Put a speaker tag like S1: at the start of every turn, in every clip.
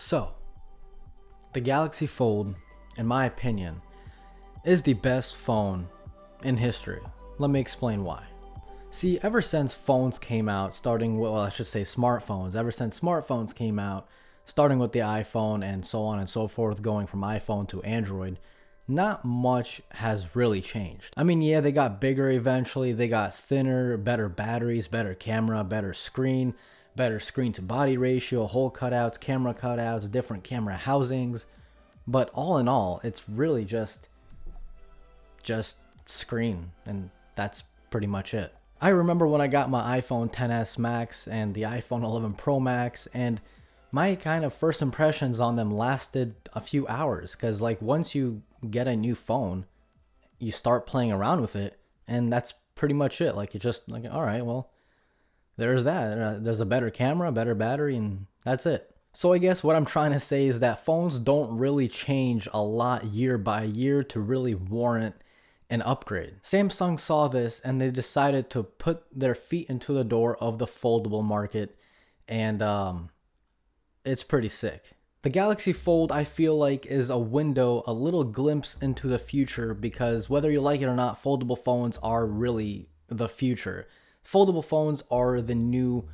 S1: So, the Galaxy Fold, in my opinion, is the best phone in history. Let me explain why. See, ever since phones came out, starting with, well, I should say smartphones, ever since smartphones came out, starting with the iPhone and so on and so forth, going from iPhone to Android, not much has really changed. I mean, yeah, they got bigger eventually, they got thinner, better batteries, better camera, better screen to body ratio, hole cutouts, camera cutouts, different camera housings. But all in all, it's really just screen, and that's pretty much it. I remember when I got my iPhone XS Max and the iPhone 11 Pro Max, and my kind of first impressions on them lasted a few hours, because like once you get a new phone, you start playing around with it, and that's pretty much it. Like, you just like, all right, well, there's that. There's a better camera, better battery, and that's it. So I guess what I'm trying to say is that phones don't really change a lot year by year to really warrant an upgrade. Samsung saw this and they decided to put their feet into the door of the foldable market, and it's pretty sick. The Galaxy Fold, I feel like, is a window, a little glimpse into the future, because whether you like it or not, foldable phones are really the future. Foldable phones are the new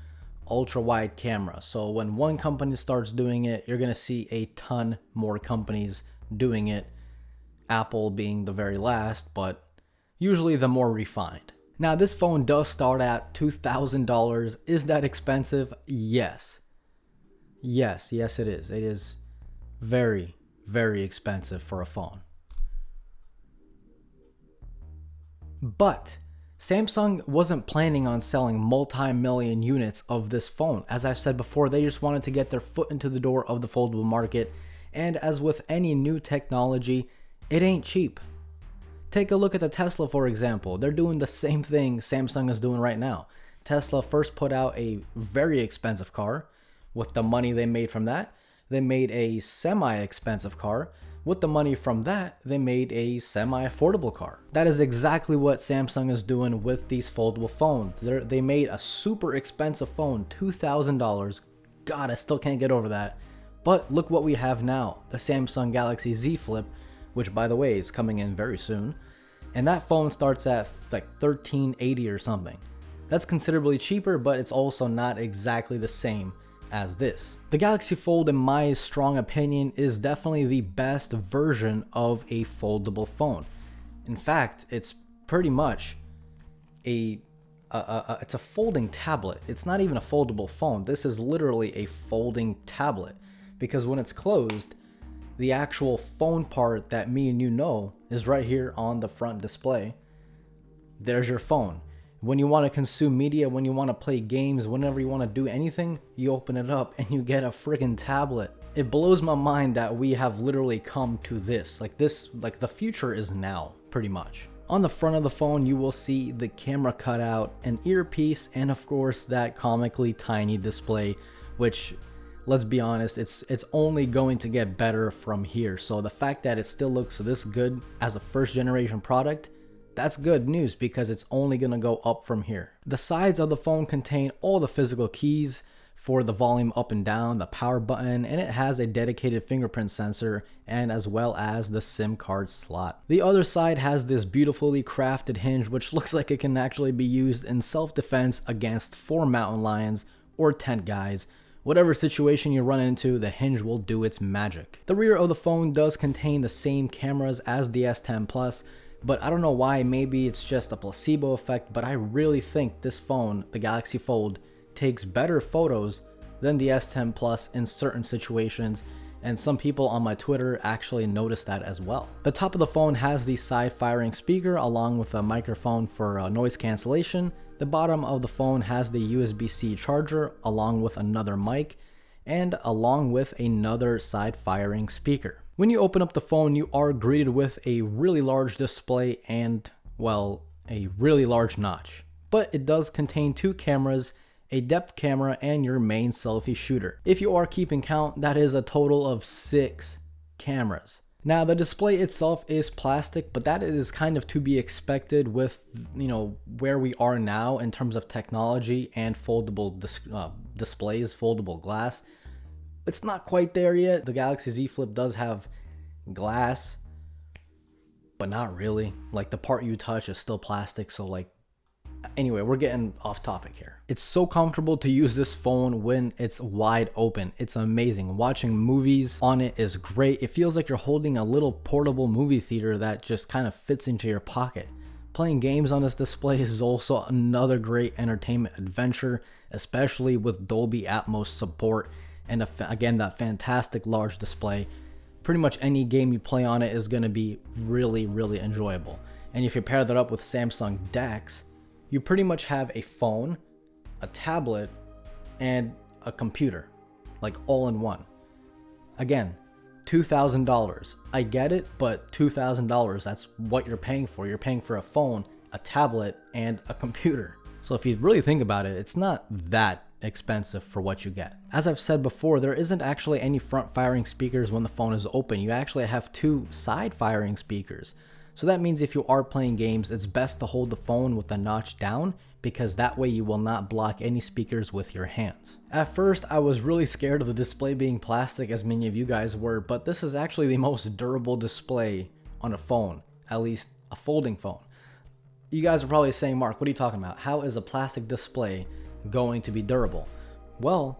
S1: ultra wide camera. So when one company starts doing it, you're going to see a ton more companies doing it. Apple being the very last, but usually the more refined. Now, this phone does start at $2,000. Is that expensive? Yes. Yes, it is. It is very, very expensive for a phone. But Samsung wasn't planning on selling multi-million units of this phone. As I've said before, they just wanted to get their foot into the door of the foldable market. And as with any new technology, it ain't cheap. Take a look at the Tesla, for example. They're doing the same thing Samsung is doing right now. Tesla first put out a very expensive car. With the money they made from that, they made a semi-expensive car. With the money from that, they made a semi-affordable car. That is exactly what Samsung is doing with these foldable phones. They made a super expensive phone, $2,000. God, I still can't get over that. But look what we have now, the Samsung Galaxy Z Flip, which by the way is coming in very soon. And that phone starts at like $1,380 or something. That's considerably cheaper, but it's also not exactly the same as this. The Galaxy Fold, in my strong opinion, is definitely the best version of a foldable phone. In fact, it's pretty much it's a folding tablet. It's not even a foldable phone. This is literally a folding tablet, because when it's closed, the actual phone part that me and you know is right here on the front display. There's your phone. When you want to consume media, when you want to play games, whenever you want to do anything, you open it up and you get a friggin' tablet. It blows my mind that we have literally come to this. Like the future is now, pretty much. On the front of the phone, you will see the camera cutout, an earpiece, and of course that comically tiny display, which, let's be honest, it's only going to get better from here. So the fact that it still looks this good as a first generation product, that's good news, because it's only going to go up from here. The sides of the phone contain all the physical keys for the volume up and down, the power button, and it has a dedicated fingerprint sensor, and as well as the SIM card slot. The other side has this beautifully crafted hinge, which looks like it can actually be used in self-defense against 4 mountain lions or tent guys. Whatever situation you run into, the hinge will do its magic. The rear of the phone does contain the same cameras as the S10 Plus, but I don't know why. Maybe it's just a placebo effect, but I really think this phone, the Galaxy Fold, takes better photos than the S10 Plus in certain situations, and some people on my Twitter actually noticed that as well. The top of the phone has the side-firing speaker along with a microphone for noise cancellation. The bottom of the phone has the USB-C charger along with another mic and along with another side-firing speaker. When you open up the phone, you are greeted with a really large display and, well, a really large notch. But it does contain 2 cameras, a depth camera, and your main selfie shooter. If you are keeping count, that is a total of 6 cameras. Now, the display itself is plastic, but that is kind of to be expected with, where we are now in terms of technology and foldable displays, foldable glass. It's not quite there yet. The Galaxy Z Flip does have glass, but not really. Like, the part you touch is still plastic, so like, anyway, we're getting off topic here. It's so comfortable to use this phone when it's wide open. It's amazing. Watching movies on it is great. It feels like you're holding a little portable movie theater that just kind of fits into your pocket. Playing games on this display is also another great entertainment adventure, especially with Dolby Atmos support and again, that fantastic large display. Pretty much any game you play on it is going to be really, really enjoyable. And if you pair that up with Samsung DeX, you pretty much have a phone, a tablet, and a computer, like all in one. Again, $2,000. I get it, but $2,000, that's what you're paying for. You're paying for a phone, a tablet, and a computer. So if you really think about it, it's not that expensive for what you get. As I've said before, there isn't actually any front firing speakers when the phone is open. You actually have 2 side firing speakers. So that means if you are playing games, it's best to hold the phone with the notch down, because that way you will not block any speakers with your hands. At first, I was really scared of the display being plastic, as many of you guys were, but this is actually the most durable display on a phone, at least a folding phone. You guys are probably saying, Mark, what are you talking about? How is a plastic display going to be durable? Well,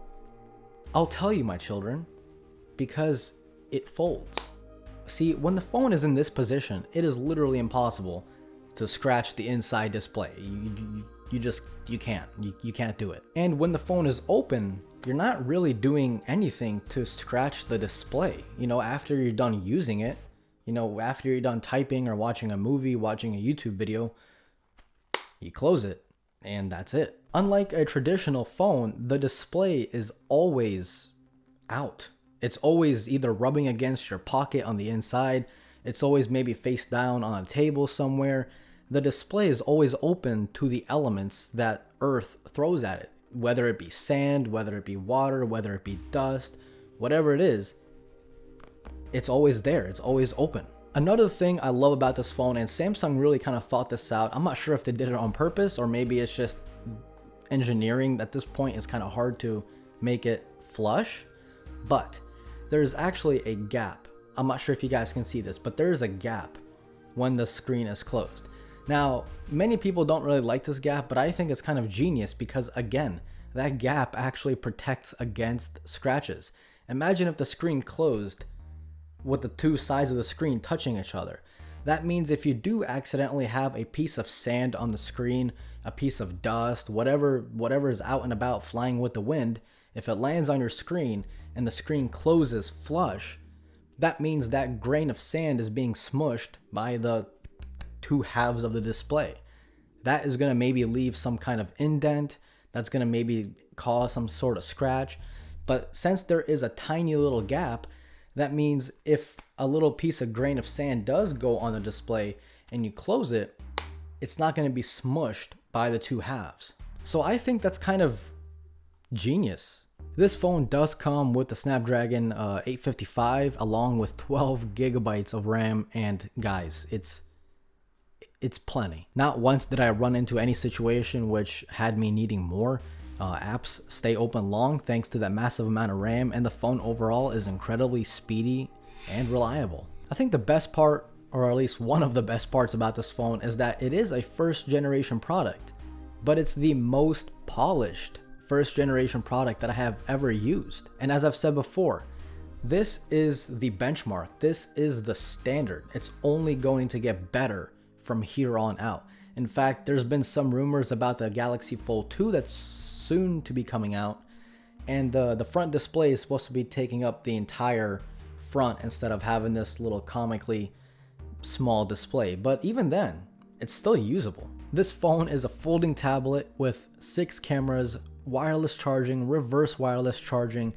S1: I'll tell you, my children, because it folds. See, when the phone is in this position, it is literally impossible to scratch the inside display. You can't do it. And when the phone is open, you're not really doing anything to scratch the display. You know, after you're done using it, you know, after you're done typing or watching a movie, watching a YouTube video, you close it and that's it. Unlike a traditional phone, the display is always out. It's always either rubbing against your pocket on the inside. It's always maybe face down on a table somewhere. The display is always open to the elements that Earth throws at it, whether it be sand, whether it be water, whether it be dust, whatever it is, it's always there. It's always open. Another thing I love about this phone, and Samsung really kind of thought this out, I'm not sure if they did it on purpose or maybe it's just engineering. At this point, it's kind of hard to make it flush, but there's actually a gap. I'm not sure if you guys can see this, but there's a gap when the screen is closed. Now, many people don't really like this gap, but I think it's kind of genius because, again, that gap actually protects against scratches. Imagine if the screen closed with the 2 sides of the screen touching each other. That means if you do accidentally have a piece of sand on the screen, a piece of dust, whatever is out and about flying with the wind, if it lands on your screen and the screen closes flush, that means that grain of sand is being smushed by the 2 halves of the display. That is going to maybe leave some kind of indent. That's going to maybe cause some sort of scratch. But since there is a tiny little gap, that means if a little piece of grain of sand does go on the display and you close it, it's not going to be smushed by the 2 halves. So I think that's kind of genius. This phone does come with the Snapdragon 855 along with 12 gigabytes of RAM, and guys, it's plenty. Not once did I run into any situation which had me needing more. Apps stay open long thanks to that massive amount of RAM, and the phone overall is incredibly speedy and reliable. I think the best part, or at least one of the best parts about this phone, is that it is a first generation product, but it's the most polished first generation product that I have ever used. And as I've said before, this is the benchmark. This is the standard. It's only going to get better from here on out. In fact, there's been some rumors about the Galaxy Fold 2 that's soon to be coming out, and the front display is supposed to be taking up the entire front instead of having this little comically small display. But even then, it's still usable. This phone is a folding tablet with 6 cameras, wireless charging, reverse wireless charging,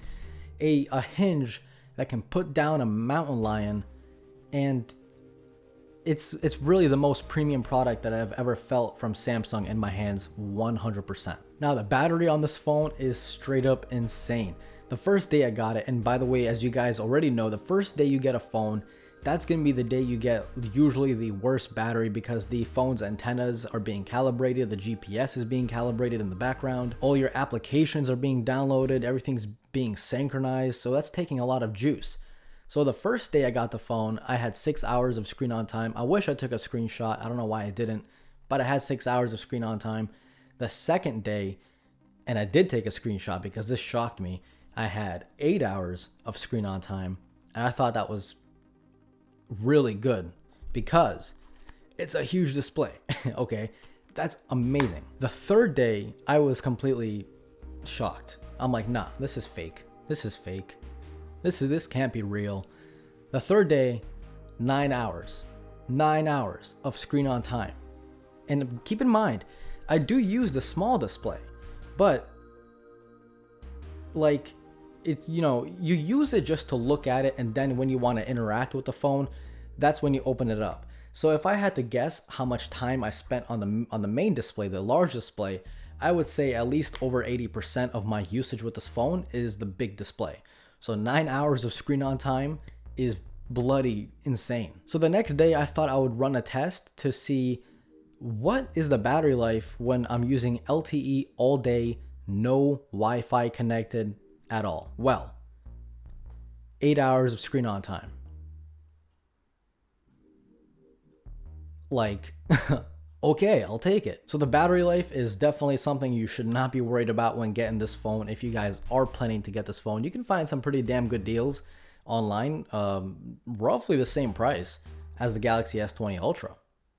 S1: a hinge that can put down a mountain lion, and it's really the most premium product that I've ever felt from Samsung in my hands, 100%. Now, the battery on this phone is straight up insane. The first day I got it, and by the way, as you guys already know, the first day you get a phone that's going to be the day you get usually the worst battery, because the phone's antennas are being calibrated, the GPS is being calibrated in the background, all your applications are being downloaded, everything's being synchronized, so that's taking a lot of juice. So the first day I got the phone, I had 6 hours of screen on time. I wish I took a screenshot. I don't know why I didn't, but I had 6 hours of screen on time. The second day, and I did take a screenshot because this shocked me, I had 8 hours of screen on time, and I thought that was really good because it's a huge display. Okay, that's amazing. The third day, I was completely shocked. I'm like, nah, this is fake. This is fake. This can't be real. The third day, 9 hours. 9 hours of screen on time. And keep in mind, I do use the small display, but like it, you use it just to look at it, and then when you want to interact with the phone, that's when you open it up. So if I had to guess how much time I spent on the main display, the large display, I would say at least over 80% of my usage with this phone is the big display. So 9 hours of screen on time is bloody insane. So the next day I thought I would run a test to see what is the battery life when I'm using LTE all day, no Wi-Fi connected at all. Well, 8 hours of screen on time. Like, okay, I'll take it. So the battery life is definitely something you should not be worried about when getting this phone. If you guys are planning to get this phone, you can find some pretty damn good deals online, roughly the same price as the Galaxy S20 Ultra.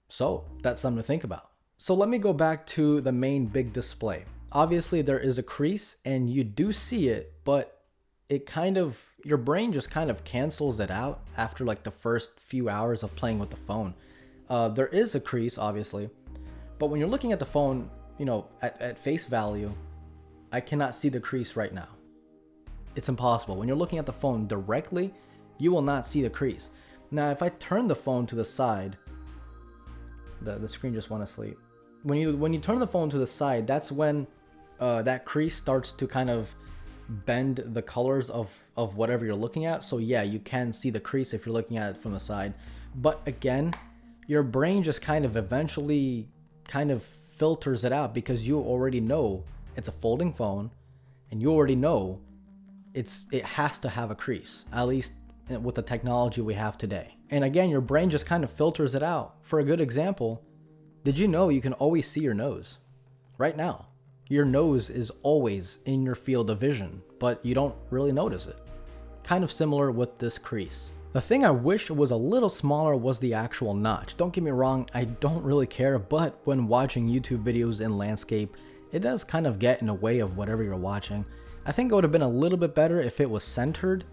S1: So that's something to think about. So let me go back to the main big display. Obviously there is a crease and you do see it, but it kind of, your brain just kind of cancels it out after like the first few hours of playing with the phone. There is a crease, obviously, but when you're looking at the phone, at face value, I cannot see the crease right now. It's impossible. When you're looking at the phone directly, you will not see the crease. Now, if I turn the phone to the side, the screen just went to sleep. When you turn the phone to the side, that's when that crease starts to kind of bend the colors of whatever you're looking at. So yeah, you can see the crease if you're looking at it from the side. But again, your brain just kind of eventually kind of filters it out because you already know it's a folding phone and you already know it has to have a crease, at least with the technology we have today. And again, your brain just kind of filters it out. For a good example, did you know you can always see your nose? Right now, your nose is always in your field of vision, but you don't really notice it. Kind of similar with this crease. The thing I wish was a little smaller was the actual notch. Don't get me wrong, I don't really care, but when watching YouTube videos in landscape, it does kind of get in the way of whatever you're watching. I think it would have been a little bit better if it was centered,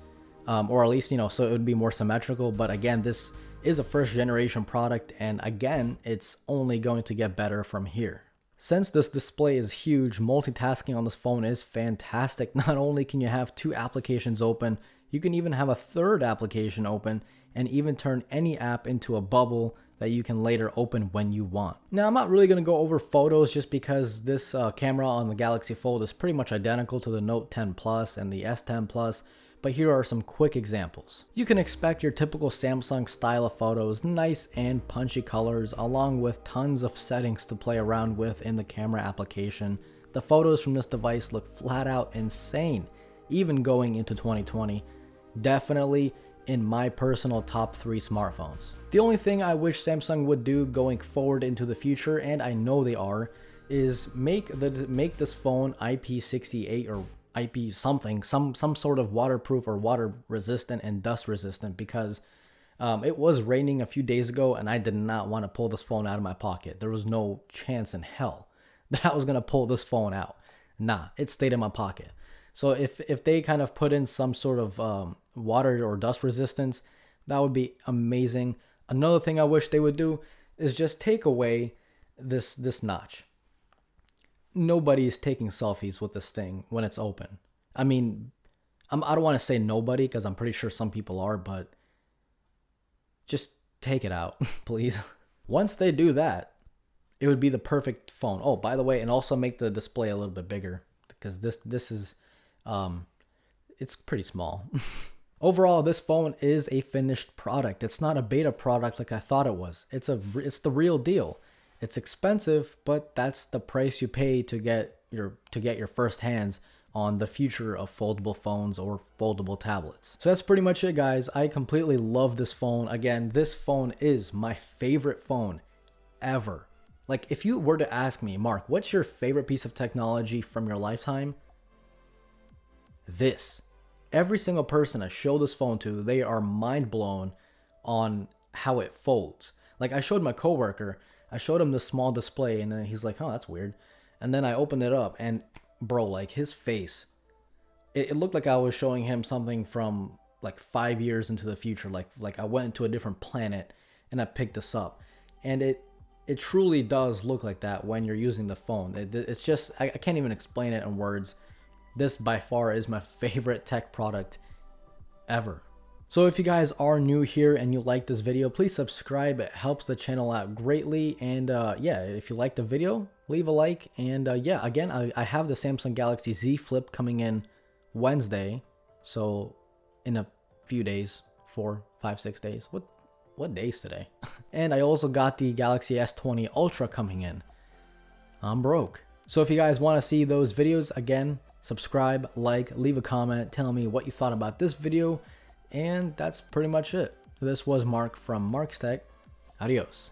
S1: or at least, so it would be more symmetrical. But again, this is a first generation product, and again, it's only going to get better from here. Since this display is huge, multitasking on this phone is fantastic. Not only can you have 2 applications open, you can even have a 3rd application open and even turn any app into a bubble that you can later open when you want. Now, I'm not really going to go over photos just because this camera on the Galaxy Fold is pretty much identical to the Note 10 Plus and the S10 Plus, but here are some quick examples. You can expect your typical Samsung style of photos, nice and punchy colors, along with tons of settings to play around with in the camera application. The photos from this device look flat out insane, even going into 2020. Definitely in my personal top 3 smartphones. The only thing I wish Samsung would do going forward into the future, and I know they are, is make this phone IP68 or IP something, some sort of waterproof or water resistant and dust resistant, because it was raining a few days ago and I did not want to pull this phone out of my pocket. There was no chance in hell that I was going to pull this phone out. Nah, it stayed in my pocket. So if they kind of put in some sort of water or dust resistance, that would be amazing. Another thing I wish they would do is just take away this notch. Nobody is taking selfies with this thing when it's open. I mean, I don't want to say nobody because I'm pretty sure some people are, but just take it out, please. Once they do that, it would be the perfect phone. Oh, by the way, and also make the display a little bit bigger because this is it's pretty small. Overall, this phone is a finished product. It's not a beta product like I thought it was. It's the real deal. It's expensive, but that's the price you pay to get your first hands on the future of foldable phones or foldable tablets. So that's pretty much it, guys. I completely love this phone. Again, this phone is my favorite phone ever. Like, if you were to ask me, Mark, what's your favorite piece of technology from your lifetime? This. Every single person I show this phone to, they are mind blown on how it folds. Like, I showed my coworker, I showed him this small display, and then he's like, oh, that's weird. And then I opened it up, and bro, like, his face, it looked like I was showing him something from like 5 years into the future. Like I went into a different planet and I picked this up, and it truly does look like that when you're using the phone. It's just, I can't even explain it in words. This by far is my favorite tech product ever. So if you guys are new here and you like this video, please subscribe. It helps the channel out greatly. And yeah, if you like the video, leave a like. And yeah, again, I have the Samsung Galaxy Z Flip coming in Wednesday. So in a few days, 4, 5, 6 days. What day is today? And I also got the Galaxy S20 Ultra coming in. I'm broke. So if you guys want to see those videos, again, subscribe, like, leave a comment, tell me what you thought about this video, and that's pretty much it. This was Mark from Mark's Tech. Adios.